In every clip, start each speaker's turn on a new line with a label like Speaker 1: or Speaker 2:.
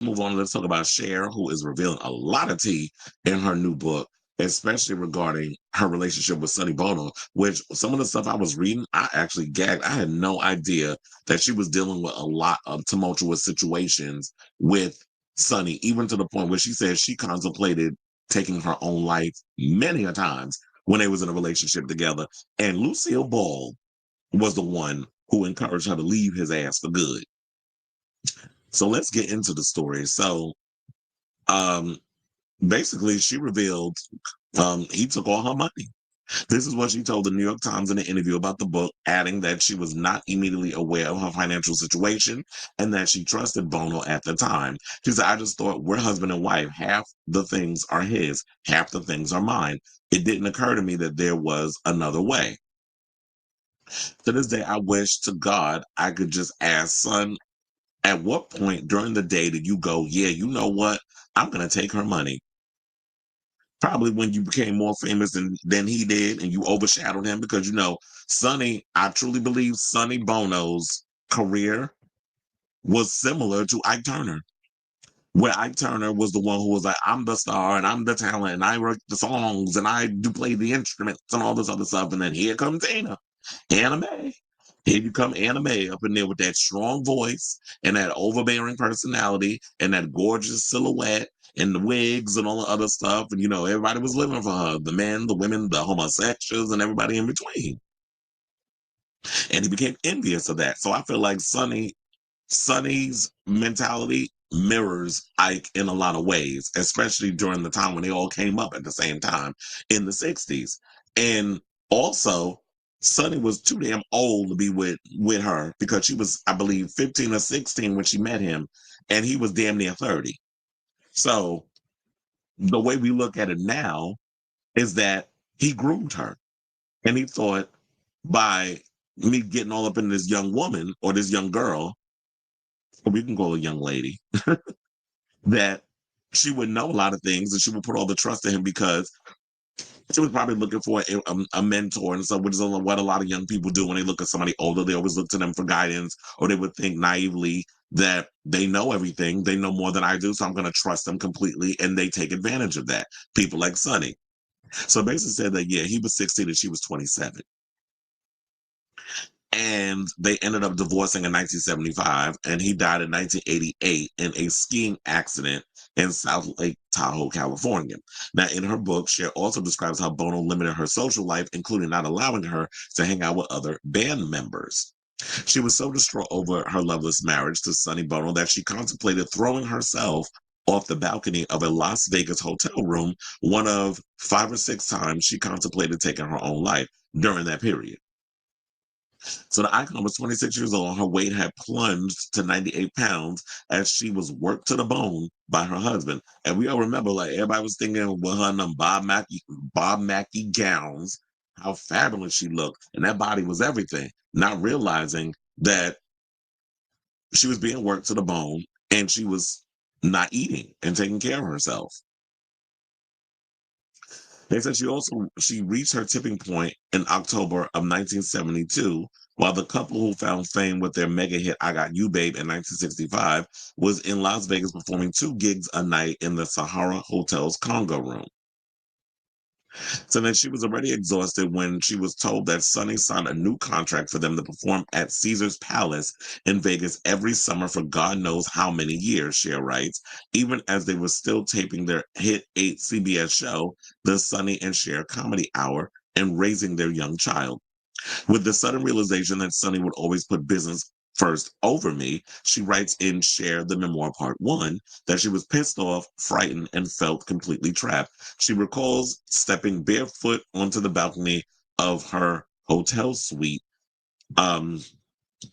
Speaker 1: Move on. Let's talk about Cher, who is revealing a lot of tea in her new book, especially regarding her relationship with Sonny Bono, which some of the stuff I was reading, I actually gagged. I had no idea that she was dealing with a lot of tumultuous situations with Sonny, even to the point where she said she contemplated taking her own life many a times when they was in a relationship together. And Lucille Ball was the one who encouraged her to leave his ass for good. So let's get into the story. So um basically she revealed he took all her money. This is what she told the New York Times in an interview about the book, adding that she was not immediately aware of her financial situation and that she trusted Bono at the time. She said, I just thought we're husband and wife. Half the things are his, half the things are mine. It didn't occur to me that there was another way. To this day, I wish to God I could just ask, son, at what point during the day did you go, yeah, you know what? I'm going to take her money? Probably when you became more famous than he did and you overshadowed him because, Sonny, I truly believe Sonny Bono's career was similar to Ike Turner, where Ike Turner was the one who was like, I'm the star and I'm the talent and I write the songs and I do play the instruments and all this other stuff. And then here comes Anime. Here you come Anime up in there with that strong voice and that overbearing personality and that gorgeous silhouette and the wigs and all the other stuff. And everybody was living for her. The men, the women, the homosexuals, and everybody in between. And he became envious of that. So I feel like Sonny's mentality mirrors Ike in a lot of ways, especially during the time when they all came up at the same time in the 60s. And also, Sonny was too damn old to be with her because she was, I believe, 15 or 16 when she met him, and he was damn near 30. So the way we look at it now is that he groomed her. And he thought by me getting all up in this young woman or this young girl, or we can call her a young lady, that she would know a lot of things and she would put all the trust in him because she was probably looking for a mentor and stuff, which is what a lot of young people do when they look at somebody older. They always look to them for guidance, or they would think naively that they know everything. They know more than I do, so I'm going to trust them completely. And they take advantage of that. People like Sonny. So basically said that, yeah, he was 16 and she was 27. And they ended up divorcing in 1975, and he died in 1988 in a skiing accident in South Lake Tahoe, California. Now, in her book, Cher also describes how Bono limited her social life, including not allowing her to hang out with other band members. She was so distraught over her loveless marriage to Sonny Bono that she contemplated throwing herself off the balcony of a Las Vegas hotel room, one of 5 or 6 times she contemplated taking her own life during that period. So the icon was 26 years old. Her weight had plunged to 98 pounds as she was worked to the bone by her husband. And we all remember, like, everybody was thinking with her in them Bob Mackie gowns, how fabulous she looked. And that body was everything, not realizing that she was being worked to the bone and she was not eating and taking care of herself. They said she reached her tipping point in October of 1972, while the couple who found fame with their mega hit "I Got You, Babe" in 1965 was in Las Vegas performing 2 gigs a night in the Sahara Hotel's Congo room. So then she was already exhausted when she was told that Sonny signed a new contract for them to perform at Caesar's Palace in Vegas every summer for God knows how many years, Cher writes, even as they were still taping their hit 8 CBS show, The Sonny and Cher Comedy Hour, and raising their young child. With the sudden realization that Sonny would always put business first over me, she writes in Cher, the memoir part one, that she was pissed off, frightened, and felt completely trapped. She recalls stepping barefoot onto the balcony of her hotel suite. Um,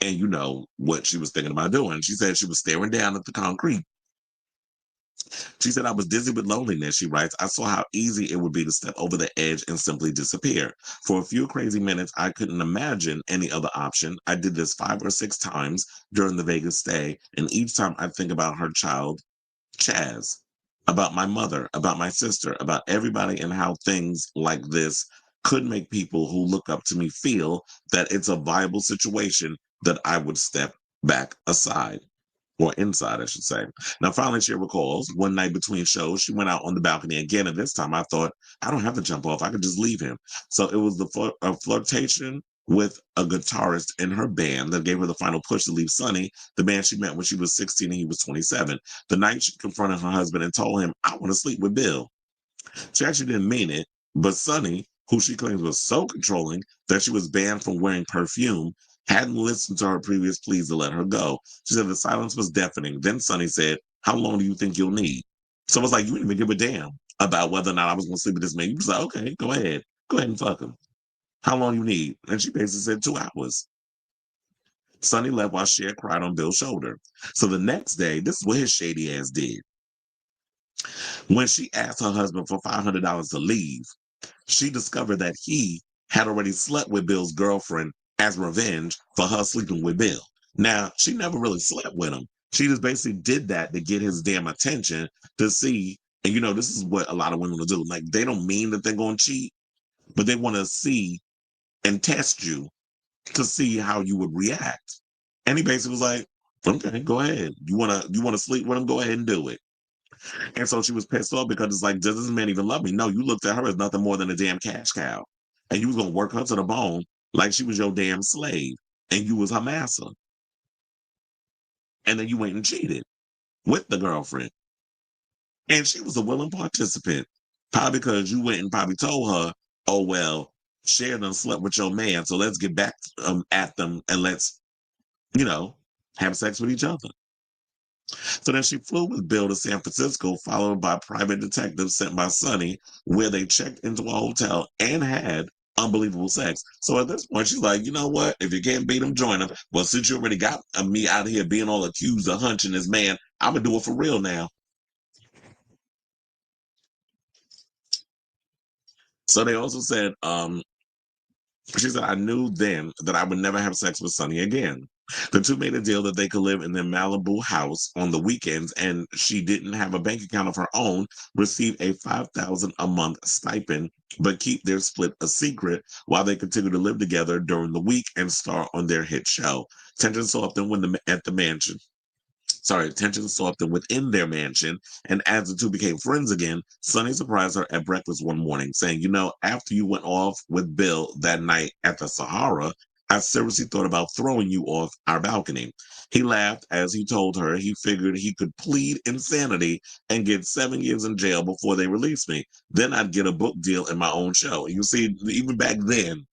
Speaker 1: and you know what she was thinking about doing. She said she was staring down at the concrete. She said, I was dizzy with loneliness, she writes. I saw how easy it would be to step over the edge and simply disappear. For a few crazy minutes, I couldn't imagine any other option. I did this 5 or 6 times during the Vegas stay, and each time I think about her child, Chaz, about my mother, about my sister, about everybody, and how things like this could make people who look up to me feel that it's a viable situation that I would step back aside. or inside, I should say. Now, finally, she recalls one night between shows, she went out on the balcony again. And this time I thought, I don't have to jump off. I could just leave him. So it was a flirtation with a guitarist in her band that gave her the final push to leave Sonny, the man she met when she was 16 and he was 27. The night she confronted her husband and told him, I want to sleep with Bill. She actually didn't mean it, but Sonny, who she claims was so controlling that she was banned from wearing perfume, hadn't listened to her previous pleas to let her go. She said the silence was deafening. Then Sonny said, how long do you think you'll need? So it's like, you didn't even give a damn about whether or not I was going to sleep with this man. You was like, okay, go ahead. Go ahead and fuck him. How long you need? And she basically said 2 hours. Sonny left while Cher cried on Bill's shoulder. So the next day, this is what his shady ass did. When she asked her husband for $500 to leave, she discovered that he had already slept with Bill's girlfriend as revenge for her sleeping with Bill. Now, she never really slept with him. She just basically did that to get his damn attention to see. And this is what a lot of women will do. Like, they don't mean that they're going to cheat, but they want to see and test you to see how you would react. And he basically was like, okay, go ahead. You wanna sleep with him? Go ahead and do it. And so she was pissed off because it's like, does this man even love me? No, you looked at her as nothing more than a damn cash cow. And you was gonna work her to the bone like she was your damn slave. And you was her master. And then you went and cheated with the girlfriend. And she was a willing participant. Probably because you went and probably told her, oh well, Cher done slept with your man, so let's get back at them and let's, you know, have sex with each other. So then she flew with Bill to San Francisco, followed by private detectives sent by Sonny, where they checked into a hotel and had unbelievable sex. So at this point, she's like, you know what? If you can't beat him, join him. Well, since you already got me out here being all accused of hunching this man, I'm gonna do it for real now. So they also said, she said, I knew then that I would never have sex with Sonny again. The two made a deal that they could live in their Malibu house on the weekends, and she didn't have a bank account of her own, receive a $5,000 a month stipend, but keep their split a secret while they continue to live together during the week and star on their hit show. Tension so often when at the mansion. Sorry, tension softened within their mansion, and as the two became friends again, Sonny surprised her at breakfast one morning, saying, after you went off with Bill that night at the Sahara, I seriously thought about throwing you off our balcony. He laughed as he told her he figured he could plead insanity and get 7 years in jail before they released me. Then I'd get a book deal in my own show. You see, even back then,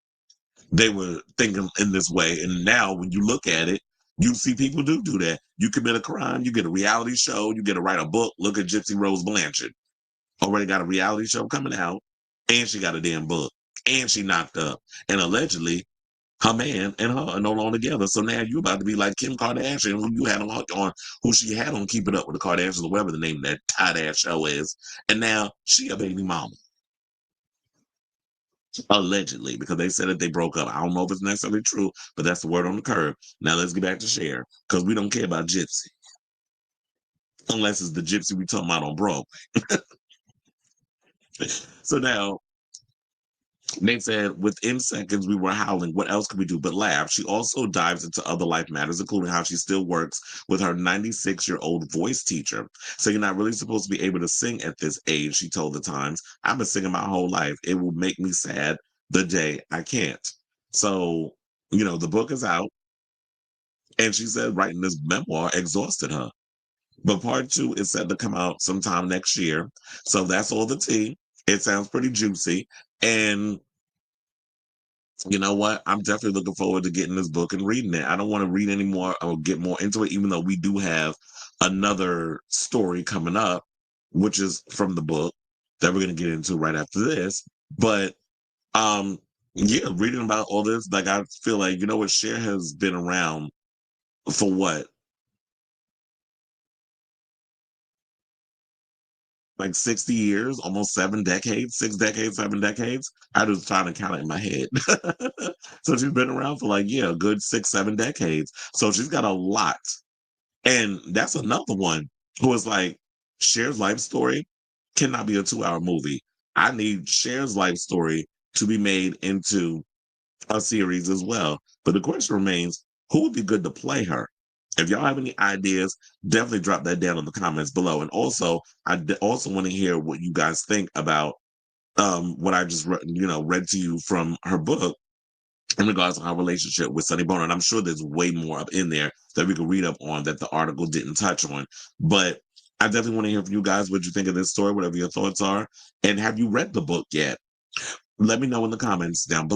Speaker 1: they were thinking in this way. And now when you look at it, you see people do that. You commit a crime, you get a reality show, you get to write a book. Look at Gypsy Rose Blanchard. Already got a reality show coming out, and she got a damn book, and she knocked up. And allegedly, her man and her are no longer together. So now you about to be like Kim Kardashian, who you had on who she had on Keep It Up with the Kardashians, or whatever the name of that tight ass show is. And now she a baby mama. Allegedly, because they said that they broke up. I don't know if it's necessarily true, but that's the word on the curb. Now let's get back to Cher, because we don't care about Gypsy, unless it's the Gypsy we talking about on Broadway. So now they said within seconds we were howling. What else could we do but laugh? She also dives into other life matters, including how she still works with her 96-year-old voice teacher. So you're not really supposed to be able to sing at this age, she told the Times. I've been singing my whole life. It will make me sad the day I can't. So, the book is out. And she said writing this memoir exhausted her. But part two is set to come out sometime next year. So that's all the tea. It sounds pretty juicy. And you know what? I'm definitely looking forward to getting this book and reading it. I don't want to read any more or get more into it, even though we do have another story coming up, which is from the book that we're going to get into right after this. But yeah, reading about all this, like I feel like, what, Cher has been around for what? Like 60 years, almost 7 decades, 6 decades, 7 decades. I was trying to count it in my head. So she's been around for like, yeah, a good 6, 7 decades. So she's got a lot. And that's another one who is like, Cher's life story cannot be a 2-hour movie. I need Cher's life story to be made into a series as well. But the question remains, who would be good to play her? If y'all have any ideas, definitely drop that down in the comments below. And also, also want to hear what you guys think about what I just read to you from her book in regards to our relationship with Sonny Bono. And I'm sure there's way more up in there that we could read up on that the article didn't touch on. But I definitely want to hear from you guys what you think of this story, whatever your thoughts are. And have you read the book yet? Let me know in the comments down below.